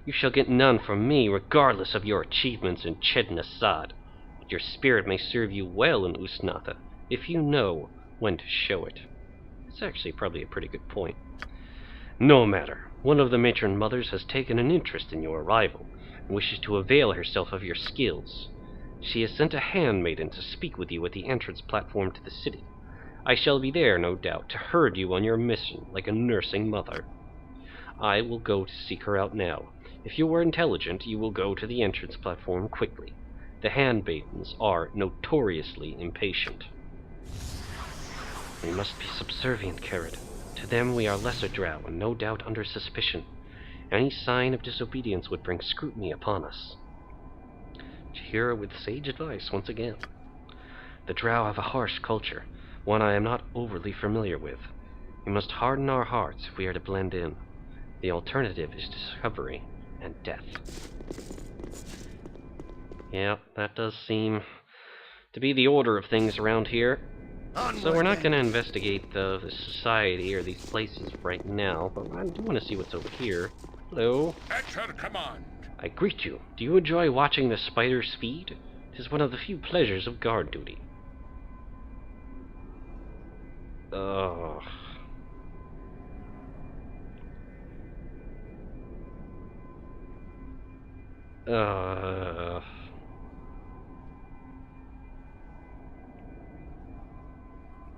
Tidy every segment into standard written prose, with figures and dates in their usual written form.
You shall get none from me, regardless of your achievements in Chednasad. But your spirit may serve you well in Usnatha, if you know when to show it. It's actually probably a pretty good point. No matter. One of the matron mothers has taken an interest in your arrival, and wishes to avail herself of your skills. She has sent a handmaiden to speak with you at the entrance platform to the city. I shall be there, no doubt, to herd you on your mission like a nursing mother. I will go to seek her out now. If you are intelligent, you will go to the entrance platform quickly. The handmaidens are notoriously impatient. We must be subservient, Kered. To them we are lesser drow, and no doubt under suspicion. Any sign of disobedience would bring scrutiny upon us. Here with sage advice once again. The drow have a harsh culture, one I am not overly familiar with. We must harden our hearts if we are to blend in. The alternative is discovery and death. Yeah, that does seem to be the order of things around here. So we're not going to investigate the society or these places right now, but I do want to see what's over here. Hello. At your command. I greet you. Do you enjoy watching the spiders feed? It is one of the few pleasures of guard duty. Ugh.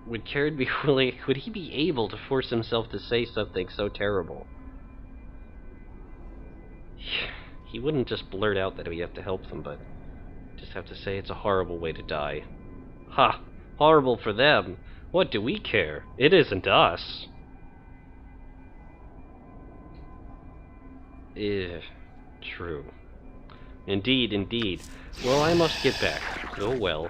Would Kered be willing? Would he be able to force himself to say something so terrible? He wouldn't just blurt out that we have to help them, but just have to say it's a horrible way to die. Ha! Horrible for them. What do we care? It isn't us. True. Indeed, indeed. Well, I must get back. Go well.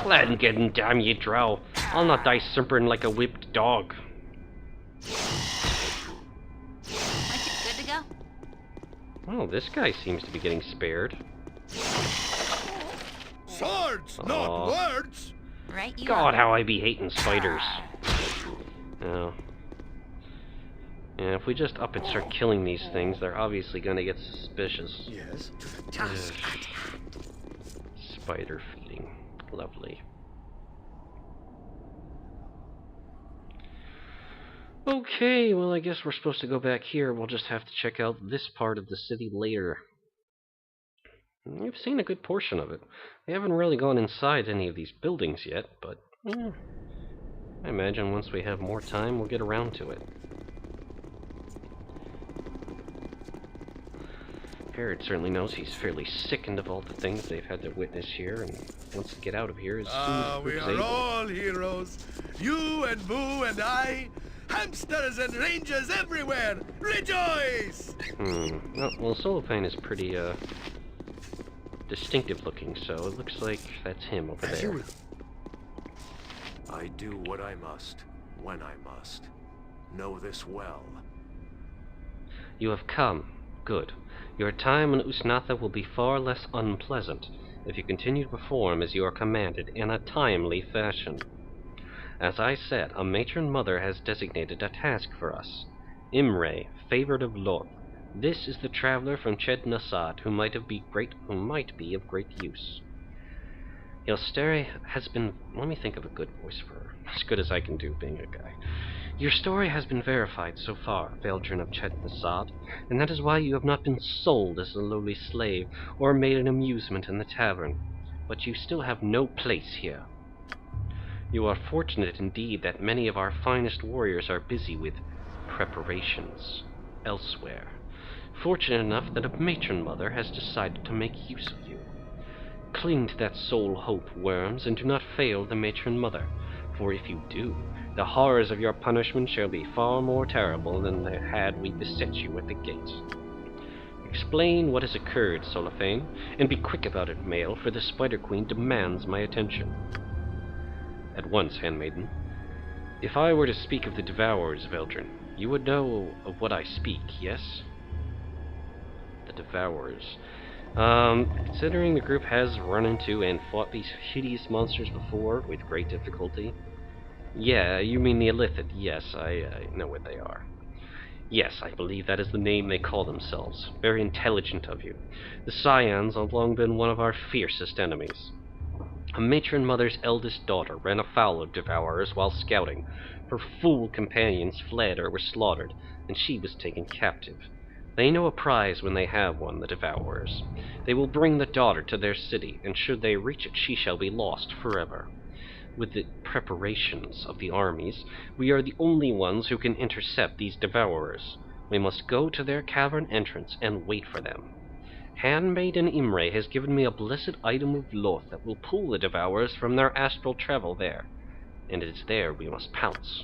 Glad and getting, damn ye drow. I'll not die simpering like a whipped dog. Good to go? Oh, this guy seems to be getting spared. Swords, not words. Right, you God, are. how I be hating spiders. Oh. Yeah, if we just up and start killing these things, they're obviously gonna get suspicious. Yes. Spider feeding. Lovely. Okay, well I guess we're supposed to go back here. We'll just have to check out this part of the city later. We've seen a good portion of it. We haven't really gone inside any of these buildings yet, but I imagine once we have more time, we'll get around to it. Kered certainly knows he's fairly sickened of all the things they've had to witness here, and wants to get out of here as soon as We he's are able. all heroes. You and Boo and I. Hamsters and rangers everywhere. Rejoice! Well, Solaufein is pretty, distinctive looking, so it looks like that's him over there. I do what I must, when I must. Know this well. You have come. Good. Your time in Usnatha will be far less unpleasant if you continue to perform as you are commanded in a timely fashion. As I said, a matron mother has designated a task for us. Imre, favored of Lloth. This is the traveler from Chednasad who might be of great use. Ylsteri has been... Let me think of a good voice for her. As good as I can do being a guy. Your story has been verified so far, Veldrin of Chednasad, and that is why you have not been sold as a lowly slave, or made an amusement in the tavern. But you still have no place here. You are fortunate indeed that many of our finest warriors are busy with preparations elsewhere. Fortunate enough that a matron mother has decided to make use of you. Cling to that sole hope, worms, and do not fail the matron mother, for if you do, the horrors of your punishment shall be far more terrible than they had we beset you at the gate. Explain what has occurred, Solaufein, and be quick about it, Male, for the Spider Queen demands my attention. At once, handmaiden. If I were to speak of the Devourers, Veldrin, you would know of what I speak, yes? The Devourers. Considering the group has run into and fought these hideous monsters before with great difficulty. Yeah, you mean the Illithid. Yes, I know what they are. Yes, I believe that is the name they call themselves. Very intelligent of you. The Scions have long been one of our fiercest enemies. A matron mother's eldest daughter ran afoul of devourers while scouting. Her fool companions fled or were slaughtered, and she was taken captive. They know a prize when they have one, the devourers. They will bring the daughter to their city, and should they reach it, she shall be lost forever. With the preparations of the armies, we are the only ones who can intercept these devourers. We must go to their cavern entrance and wait for them. Handmaiden Imre has given me a blessed item of Lloth that will pull the devourers from their astral travel there, and it is there we must pounce.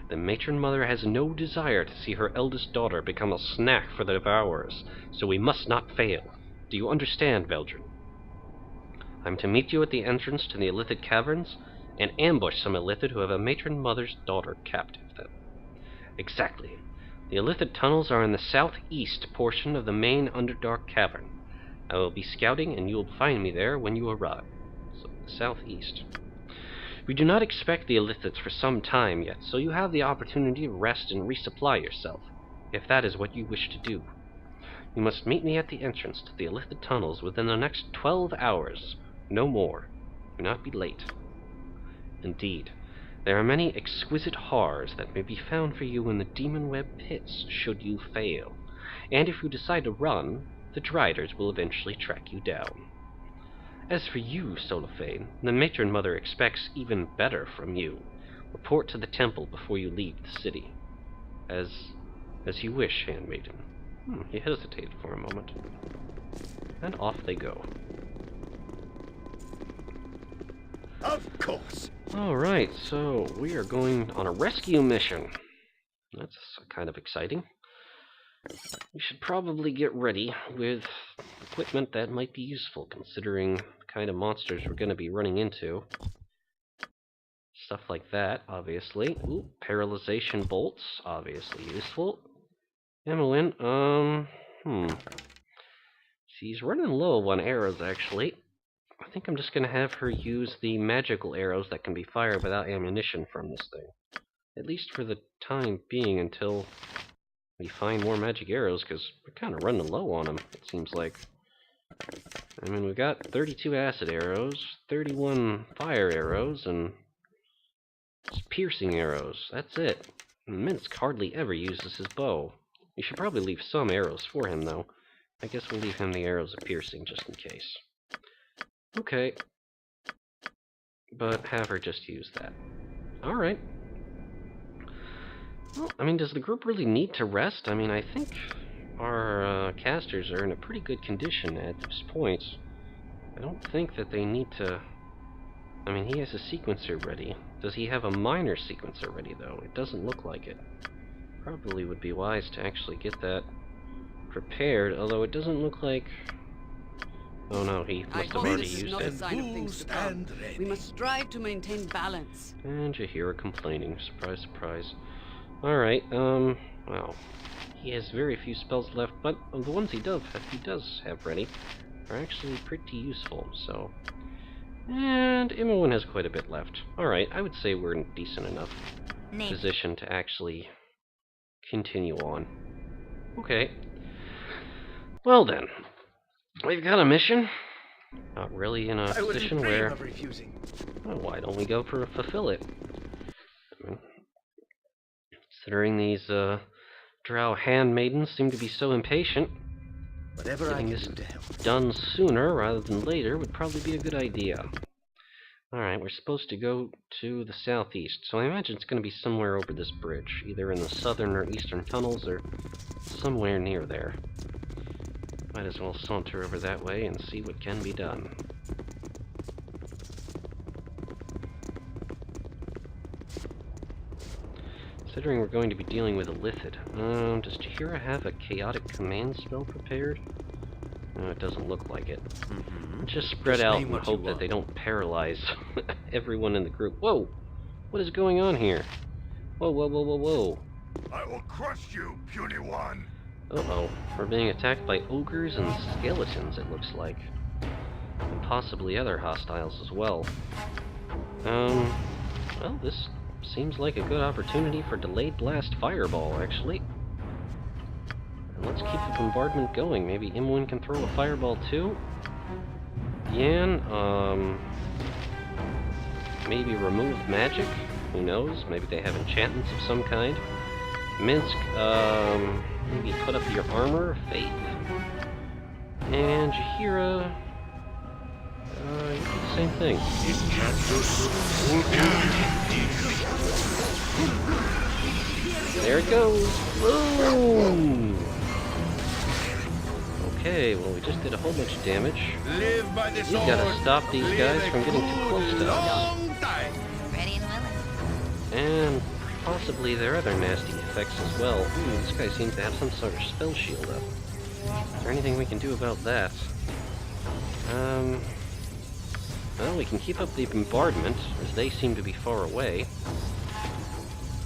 The matron mother has no desire to see her eldest daughter become a snack for the devourers, so we must not fail. Do you understand, Veldrin? I'm to meet you at the entrance to the Illithid caverns, and ambush some Illithid who have a matron mother's daughter captive then. Exactly. The Illithid tunnels are in the southeast portion of the main Underdark cavern. I will be scouting, and you will find me there when you arrive. So, southeast. We do not expect the Illithids for some time yet, so you have the opportunity to rest and resupply yourself, if that is what you wish to do. You must meet me at the entrance to the Illithid tunnels within the next 12 hours. No more. Do not be late. Indeed, there are many exquisite horrors that may be found for you in the demon web pits should you fail, and if you decide to run, the Driders will eventually track you down. As for you, Solaufein, the matron mother expects even better from you. Report to the temple before you leave the city. As you wish, handmaiden. He hesitated for a moment. And off they go. Of course. Alright, so we are going on a rescue mission. That's kind of exciting. We should probably get ready with equipment that might be useful, considering the kind of monsters we're going to be running into. Stuff like that, obviously. Ooh, paralyzation bolts, obviously useful. Emmeline, she's running low on arrows, actually. I think I'm just going to have her use the magical arrows that can be fired without ammunition from this thing. At least for the time being, until we find more magic arrows, because we're kind of running low on them, it seems like. I mean, we've got 32 acid arrows, 31 fire arrows, and piercing arrows. That's it. And Minsc hardly ever uses his bow. You should probably leave some arrows for him, though. I guess we'll leave him the arrows of piercing, just in case. Okay. But have her just use that. Alright. Well, I mean, does the group really need to rest? I mean, I think our casters are in a pretty good condition at this point. I don't think that they need to... I mean, he has a sequencer ready. Does he have a minor sequencer ready, though? It doesn't look like it. Probably would be wise to actually get that prepared, although it doesn't look like... Oh no, he must have already used not it. a sign of things to come. We must strive to maintain balance. And Jaheira complaining. Surprise, surprise. Alright, well, he has very few spells left, but the ones he does have ready are actually pretty useful, so... And Imoen has quite a bit left. Alright, I would say we're in decent enough position to actually continue on. Okay. Well then, we've got a mission. Not really in a position where... Well, why don't we go for fulfill it? Considering these drow handmaidens seem to be so impatient, getting this done sooner rather than later would probably be a good idea. Alright, we're supposed to go to the southeast, so I imagine it's going to be somewhere over this bridge, either in the southern or eastern tunnels, or somewhere near there. Might as well saunter over that way and see what can be done. Considering we're going to be dealing with a Illithid, does Jaheira have a chaotic command spell prepared? No, it doesn't look like it. Just spread out and hope that they don't paralyze everyone in the group. Whoa! What is going on here? Whoa, whoa, whoa, whoa, whoa. I will crush you, puny one. Uh-oh. We're being attacked by ogres and skeletons, it looks like. And possibly other hostiles as well. Well, this seems like a good opportunity for delayed blast fireball, actually. let's keep the bombardment going. Maybe Imwin can throw a fireball too? Yan, maybe remove magic? Who knows? Maybe they have enchantments of some kind. Minsk, maybe put up your armor, faith. And Jahira, you do the same thing. There it goes! Boom! Okay, well we just did a whole bunch of damage. Live by the We sword. gotta stop these guys from getting too close to us. Long time. Ready and willing. And possibly their other nasty effects as well. Ooh, this guy seems to have some sort of spell shield up. Is there anything we can do about that? Well, we can keep up the bombardment, as they seem to be far away.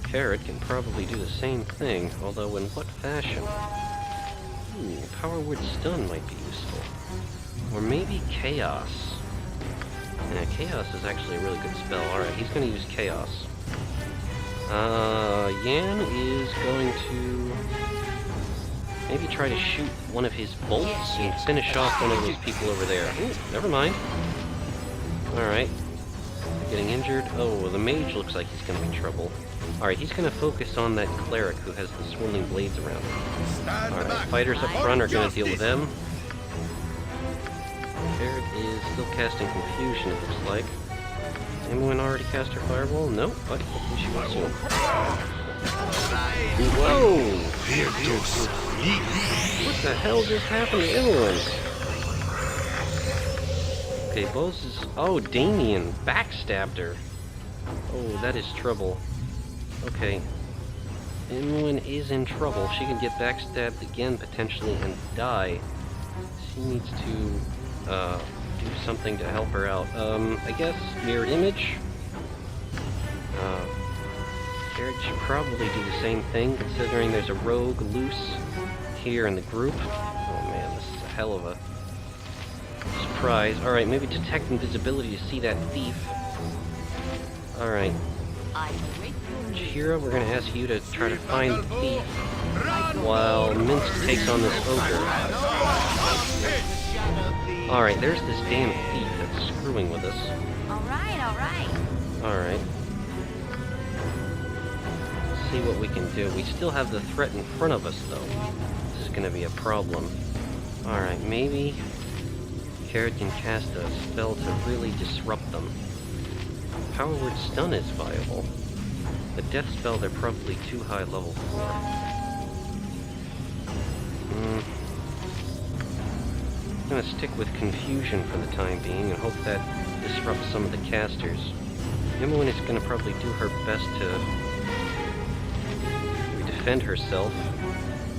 Kered can probably do the same thing, although in what fashion? Power Word Stun might be useful. Or maybe Chaos. Yeah, Chaos is actually a really good spell. Alright, he's going to use Chaos. Yan is going to maybe try to shoot one of his bolts and finish off one of those people over there. Ooh, never mind. Alright. Getting injured. Oh, the mage looks like he's going to be in trouble. Alright, he's going to focus on that cleric who has the swirling blades around him. Alright, fighters up front are going to deal with them. Kered is still casting confusion, it looks like. Anyone already cast her fireball? Nope, but hopefully she will soon. Whoa! What the hell just happened to everyone? Okay, Bose is... Oh, Damien backstabbed her. Oh, that is trouble. Okay. Imwin is in trouble. She can get backstabbed again, potentially, and die. She needs to, do something to help her out. I guess mirror image? Kered should probably do the same thing, considering there's a rogue loose here in the group. Oh man, this is a hell of a surprise. Alright, maybe detect invisibility to see that thief. Alright. Jahira, we're gonna ask you to try to find the thief, while Minsk takes on this ogre. Alright, there's this damn thief that's screwing with us. Alright, alright. Alright. Let's see what we can do. We still have the threat in front of us, though. This is gonna be a problem. Alright, maybe Kered can cast a spell to really disrupt them. Power Word Stun is viable. The death spell they're probably too high level for. I'm gonna stick with confusion for the time being and hope that disrupts some of the casters. Imwin is gonna probably do her best to defend herself.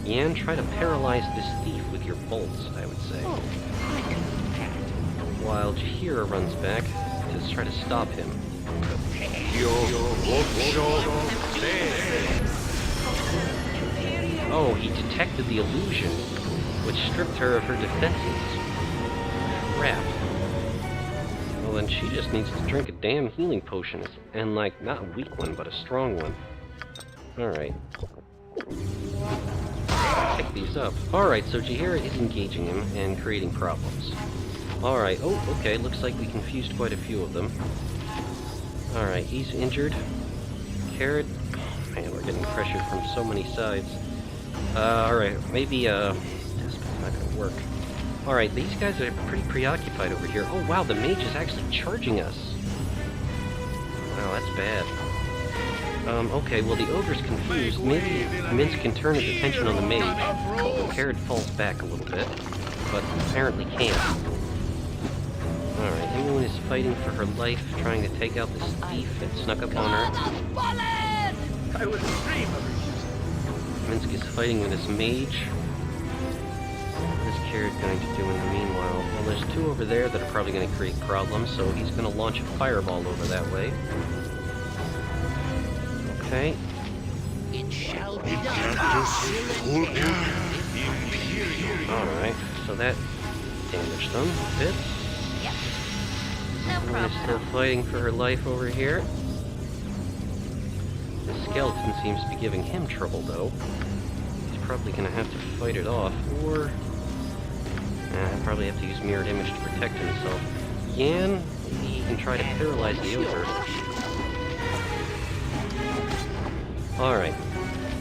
Yan, try to paralyze this thief with your bolts, I would say. While Jahira runs back to try to stop him. Oh, he detected the illusion, which stripped her of her defenses. Crap. Well, then she just needs to drink a damn healing potion, and like, not a weak one, but a strong one. Alright. Pick these up. Alright, so Jahira is engaging him and creating problems. Alright, oh, okay, looks like we confused quite a few of them. Alright, he's injured. Kered... Oh, man, we're getting pressure from so many sides. Alright, maybe, that's not gonna work. Alright, these guys are pretty preoccupied over here. Oh, wow, the mage is actually charging us. Wow, that's bad. Okay, well, the ogre's confused. Maybe Minsk can turn his attention on the mage. Kered falls back a little bit, but apparently can't. Alright, everyone is fighting for her life, trying to take out this thief that snuck up on her. I would dream of it. Minsk is fighting with this mage. What is Kered going to do in the meanwhile? Well, there's two over there that are probably going to create problems, so he's going to launch a fireball over that way. Okay. It shall be done. Alright, so that damaged them a bit. Yep. No Everyone is still problem. fighting for her life over here. The skeleton seems to be giving him trouble, though. He's probably gonna have to fight it off, or I'll probably have to use Mirrored Image to protect himself. Yan, maybe he can try to paralyze the ogre. Alright,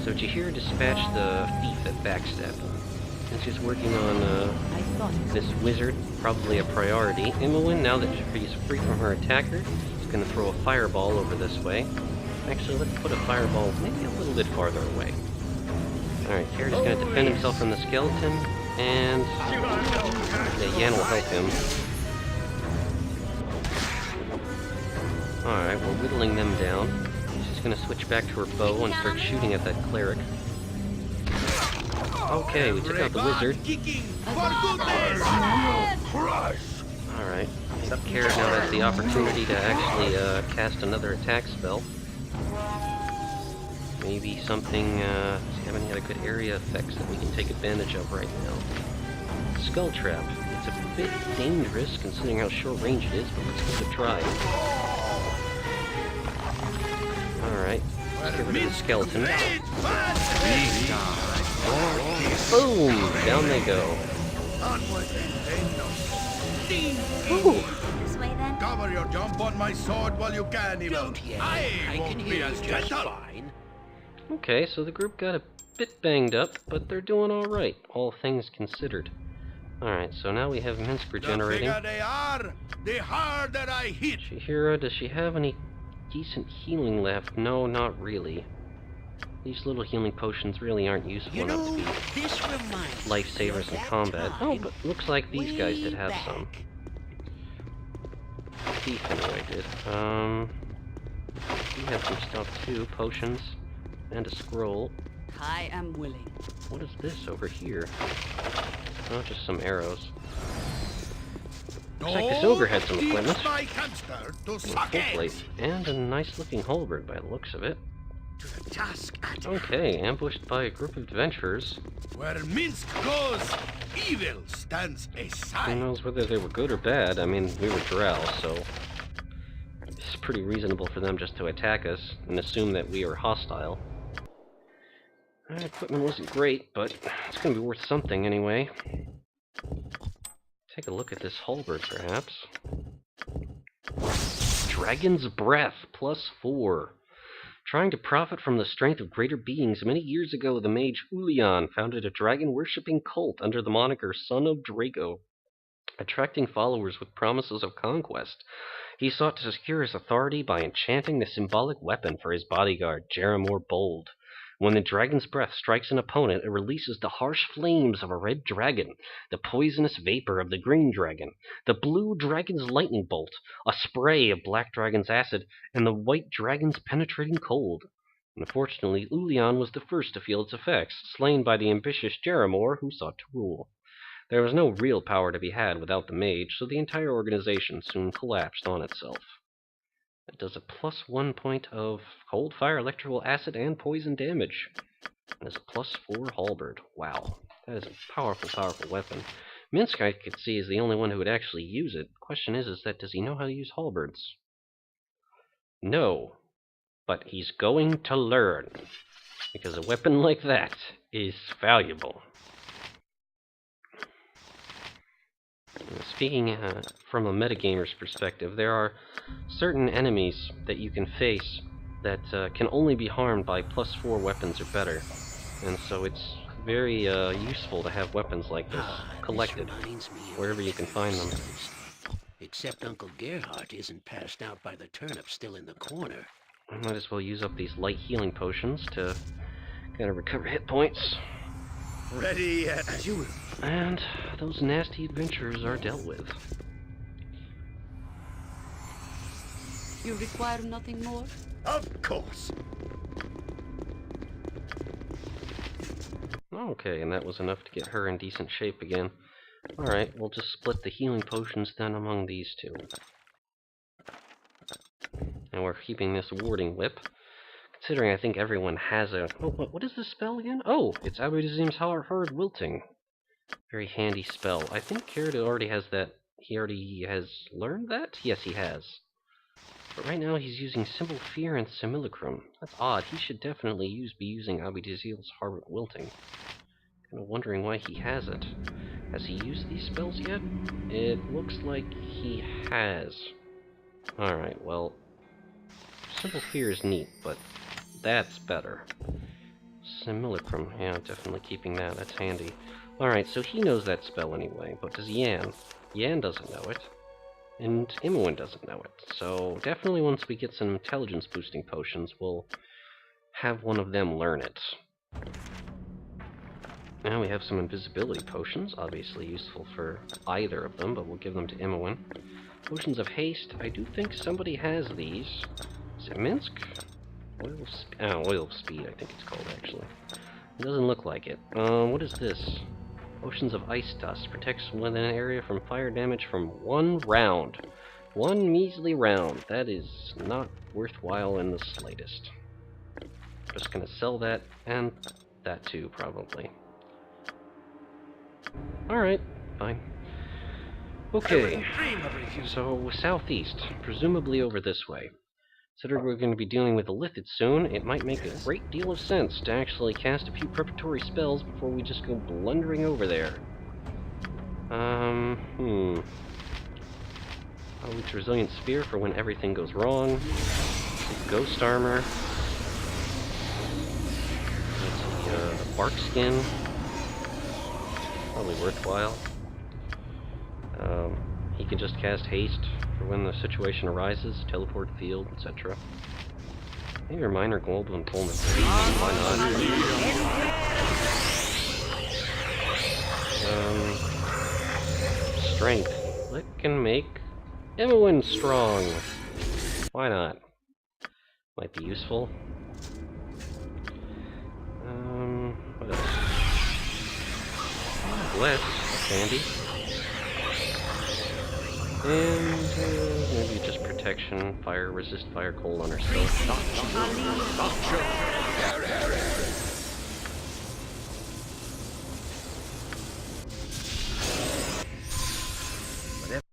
so Jahir dispatched the thief at Backstab. Since he's working on this wizard, probably a priority. Imowen, now that she's free from her attacker, is going to throw a fireball over this way. Actually, let's put a fireball maybe a little bit farther away. Alright, Kered's going to defend himself from the skeleton, and Yan will help him. Alright, we're whittling them down. She's going to switch back to her bow and start shooting at that cleric. Okay, we took out the wizard. Alright, Kered now has the opportunity to actually cast another attack spell. Maybe something, does he have any other good area effects that we can take advantage of right now? Skull Trap. It's a bit dangerous considering how short range it is, but let's give it a try. Alright, let's get rid of the skeleton. Boom! Down they go. Ooh. This way then? Cover your jump on my sword while you can, Evil. I can hear you just fine. Okay, so the group got a bit banged up, but they're doing alright, all things considered. Alright, so now we have Minsk regenerating. The bigger they are, the harder I hit. Chihira, does she have any decent healing left? No, not really. These little healing potions really aren't useful enough to be lifesavers in combat. Oh, but looks like these guys did have some. Thief anyway did. We have some stuff too, potions, and a scroll. I am willing. What is this over here? Oh, just some arrows. Looks like this ogre had some equipment. Full plate, and a nice looking halberd by the looks of it. Okay, ambushed by a group of adventurers. Where Minsk goes, evil stands aside. Who knows whether they were good or bad? I mean, we were drow, so it's pretty reasonable for them just to attack us and assume that we are hostile. That equipment wasn't great, but it's going to be worth something anyway. Take a look at this halberd, perhaps. Dragon's Breath, +4. Trying to profit from the strength of greater beings, many years ago the mage Ulian founded a dragon-worshipping cult under the moniker Son of Drago. Attracting followers with promises of conquest, he sought to secure his authority by enchanting the symbolic weapon for his bodyguard, Jeremor Bold. When the dragon's breath strikes an opponent, it releases the harsh flames of a red dragon, the poisonous vapor of the green dragon, the blue dragon's lightning bolt, a spray of black dragon's acid, and the white dragon's penetrating cold. Unfortunately, Ulian was the first to feel its effects, slain by the ambitious Jeremor, who sought to rule. There was no real power to be had without the mage, so the entire organization soon collapsed on itself. It does a +1 point of cold, fire, electrical acid, and poison damage. And it's a +4 halberd. Wow. That is a powerful, powerful weapon. Minsk, I could see, is the only one who would actually use it. Question is that does he know how to use halberds? No. But he's going to learn. Because a weapon like that is valuable. Speaking from a metagamer's perspective, there are certain enemies that you can face that can only be harmed by +4 weapons or better. And so it's very useful to have weapons like this collected wherever you can find them. Except Uncle Gerhardt isn't passed out by the turnip still in the corner. I might as well use up these light healing potions to kind of recover hit points. Ready as you will. And those nasty adventurers are dealt with. You require nothing more? Of course. Okay, and that was enough to get her in decent shape again. Alright, we'll just split the healing potions then among these two. And we're keeping this warding whip. Considering I think everyone has a... Oh, what is this spell again? Oh, it's Abudazim's Hard Wilting. Very handy spell. I think Kered already has that. He already has learned that? Yes, he has. But right now he's using Simple Fear and Simulacrum. That's odd. He should definitely be using Abudazim's Hard Wilting. Kind of wondering why he has it. Has he used these spells yet? It looks like he has. Alright, well, Simple Fear is neat, but that's better. Simulacrum, yeah, definitely keeping that. That's handy. Alright, so he knows that spell anyway, but does Yan? Yan doesn't know it. And Imoen doesn't know it. So definitely once we get some intelligence boosting potions, we'll have one of them learn it. Now we have some invisibility potions, obviously useful for either of them, but we'll give them to Imoen. Potions of haste, I do think somebody has these. Is it Minsk? Oil of speed, I think it's called, actually. It doesn't look like it. What is this? Potions of ice dust. Protects within an area from fire damage from 1 round. 1 measly round. That is not worthwhile in the slightest. Just gonna sell that, and that too, probably. Alright, fine. Okay, so southeast, presumably over this way. Considering we're going to be dealing with a Lithid soon, it might make a great deal of sense to actually cast a few preparatory spells before we just go blundering over there. Each Resilient Spear for when everything goes wrong. Ghost Armor. Let's see, Bark Skin. Probably worthwhile. He can just cast Haste for when the situation arises, teleport field, etc. Maybe a minor global employment. Why not? Strength. That can make Imoen strong. Why not? Might be useful. What else? Bless. That's handy. And maybe just protection, fire, resist fire, cold on herself.